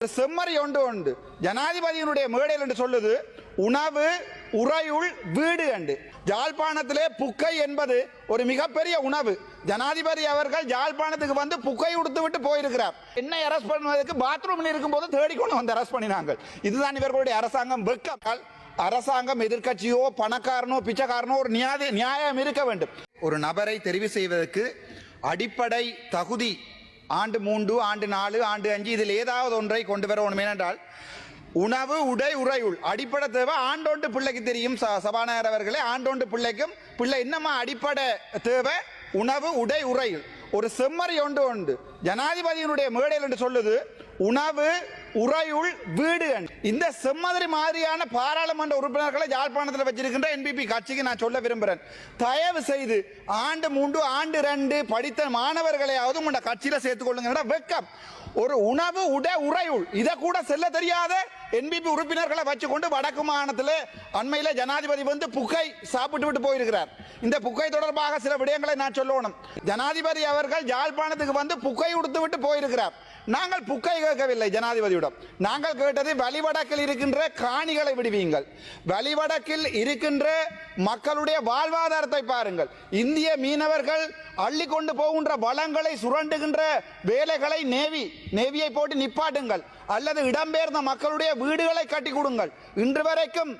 செம்மறி ஒன்று உண்டு ஜனாதிபதியினுடைய மேடையில் என்று சொல்லுது உணவு உறையுள் வீடு என்று. யாழ்ப்பாணத்திலே புக்கை என்பது ஒரு மிகப்பெரிய உணவு. ஜனாதிபதி அவர்கள் யாழ்ப்பாணத்துக்கு வந்து புக்கை உடுத்து விட்டு போயிருக்கிறார். என்னை அரெஸ்ட் பண்ணுவதற்கு பாத்ரூமில் இருக்கும் போது தேடிக்கொண்டு வந்து அரெஸ்ட் பண்ணினாங்க. இதுதான் இவர்களுடைய அரசாங்கம். வெட்கம். அரசாங்கம் எதிர்கட்சியோ பணக்காரனோ பிச்சைக்காரனோ ஒரு நியாயம் இருக்க வேண்டும். ஒரு நபரை தெரிவு செய்வதற்கு அடிப்படை தகுதி ஆண்டு 3, ஆண்டு 4, ஆண்டு 5 இதில் ஏதாவது ஒன்றை கொண்டு வரணும். ஏனென்றால் உணவு உடை உறையுள் அடிப்படை தேவை. ஆண்டோண்டு பிள்ளைக்கு தெரியும் சபாநாயகர் அவர்களே, ஆண்டோண்டு பிள்ளைக்கும் பிள்ளை என்னமா அடிப்படை தேவை உணவு உடை உறையுள். ஒரு செம்மறி ஒன்று உண்டு ஜனாதிபதியினுடைய மேடையில் என்று சொல்லுது உணவு உறையுள் வீடு. இந்த செம்மறி மாதிரியான பாராளுமன்ற உறுப்பினர்களை யாழ்ப்பாணத்தில் வச்சிருக்கின்ற என்பிபி கட்சிக்கு நான் சொல்ல விரும்புகிறேன். தயவு செய்து ஆண்டு 3, ஆண்டு 2 படித்த மாணவர்களையாவது உங்களோட கட்சியில் சேர்த்துக் கொள்ளுங்க. வெக்கம். ஒரு உணவு உடை உறையுள் இதை கூட செல்ல தெரியாத என்பிபி உறுப்பினர்களை வச்சுக்கொண்டு வடக்கு மாகாணத்தில் அண்மையில் ஜனாதிபதி வந்து புக்கை சாப்பிட்டு விட்டு போயிருக்கிறார். இந்த புக்கை தொடர்பாக சில விடயங்களை நான் சொல்லணும். ஜனாதிபதி அவர்கள் யாழ்ப்பாணத்துக்கு வந்து புக்கை உடுத்து விட்டு போயிருக்கிறார். நாங்கள் புக்கை கேட்கவில்லை ஜனாதிபதியிடம். நாங்கள் கேட்டது வழிவடக்கில் இருக்கின்ற காணிகளை விடுவீங்கள், வழிவடக்கில் இருக்கின்ற மக்களுடைய வாழ்வாதாரத்தை பாருங்கள். இந்திய மீனவர்கள் அள்ளி கொண்டு போகின்ற வளங்களை சுரண்டுகின்ற வேலைகளை நேவியை போட்டு நிப்பாட்டுங்கள், அல்லது இடம்பெயர்ந்த மக்களுடைய வீடுகளை கட்டி கொடுங்கள். இன்று வரைக்கும்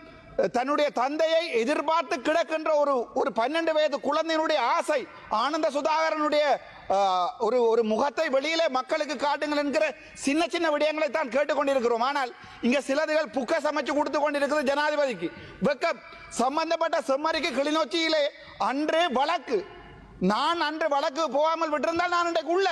தன்னுடைய தந்தையை எதிர்பார்த்து கிடக்கின்ற ஒரு 12 வயது குழந்தையினுடைய ஆசை ஆனந்த சுதாகரனுடைய ஒரு முகத்தை வெளியிலே மக்களுக்கு காட்டுங்கள் என்கிற சின்ன சின்ன விடயங்களை தான் கேட்டுக்கொண்டிருக்கிறோம். ஆனால் இங்க சிலதுகள் புக்க சமைச்சு கொடுத்து கொண்டிருக்கிறது ஜனாதிபதிக்கு. வெக்கம். சம்பந்தப்பட்ட செம்மறிக்கு கிளிநொச்சியிலே அன்று வழக்கு, நான் அன்று வழக்கு போகாமல் விட்டிருந்தால் நான் இன்றைக்கு உள்ள.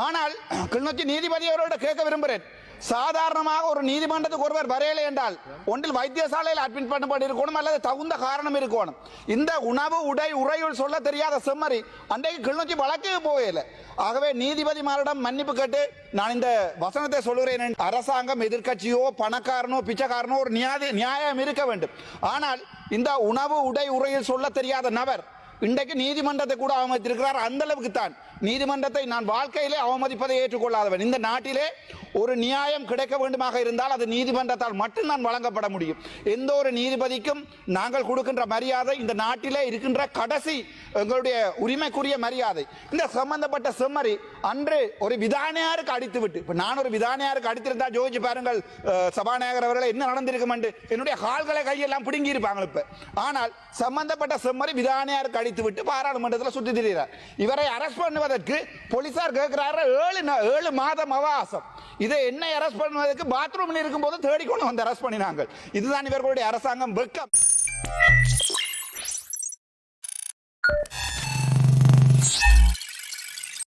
ஆனால் கிளிநொச்சி நீதிபதி அவரோட கேட்க விரும்புகிறேன். சாதாரணமாக ஒரு நீதிமன்றத்துக்கு ஒருவர் வரையலை என்றால் ஒன்றில் வைத்தியசாலையில் அட்மிட் பண்ணப்பட்டிருக்கணும் அல்லது தகுந்த காரணம் இருக்கணும். இந்த உணவு உடை உறையுள் சொல்ல தெரியாத செம்மறி அன்றைக்கு கிளிநொச்சி வழக்கு போகல. ஆகவே நீதிபதிமாரிடம் மன்னிப்பு கேட்டு நான் இந்த வசனத்தை சொல்கிறேன். அரசாங்கம் எதிர்கட்சியோ பணக்காரனோ பிச்சைக்காரனோ ஒரு நியாயம் இருக்க வேண்டும். ஆனால் இந்த உணவு உடை உறையுள் சொல்ல தெரியாத நபர் இன்றைக்கு நீதிமன்றத்தை கூட அவமதித்திருக்கிறார். அந்த அளவுக்கு தான் நீதிமன்றத்தை நான் வாழ்க்கையிலே அவமதிப்பதை ஏற்றுக்கொள்ளாதவன். இந்த நாட்டிலே ஒரு நியாயம் கிடைக்க வேண்டுமாக இருந்தால் அது நீதிமன்றத்தால் மட்டும் நான் வழங்கப்பட முடியும். எந்த ஒரு நீதிபதிக்கும் நாங்கள் கொடுக்கின்ற மரியாதை இந்த நாட்டிலே இருக்கின்ற கடைசி எங்களுடைய உரிமைக்குரிய மரியாதை. இந்த சம்பந்தப்பட்ட செம்மறி அன்று ஒரு விதானியாருக்கு அடித்து விட்டு, இப்ப நான் ஒரு விதானியாருக்கு அடித்திருந்தா ஜோதிச்சு பாருங்கள் சபாநாயகர் அவர்களை என்ன நடந்திருக்கும் என்று என்னுடைய கால்களை கையெல்லாம் பிடுங்கி இருப்பாங்க. இப்ப ஆனால் சம்பந்தப்பட்ட செம்மறி விதானியாருக்கு அடித்து விட்டு பாராளுமன்றத்தில் சுற்றி திரிகிறார். இவரை அரெஸ்ட் பண்ணுவதற்கு போலீசார் கேட்கிறாரு 7 மாதம் அவகாசம். இதை என்னை அரெஸ்ட் பண்ணுவதற்கு பாத்ரூமில் இருக்கும் போது தேடிக்கொண்டு வந்து அரெஸ்ட் பண்ணினாங்க. இதுதான் இவர்களுடைய அரசாங்கம். வெட்கம்.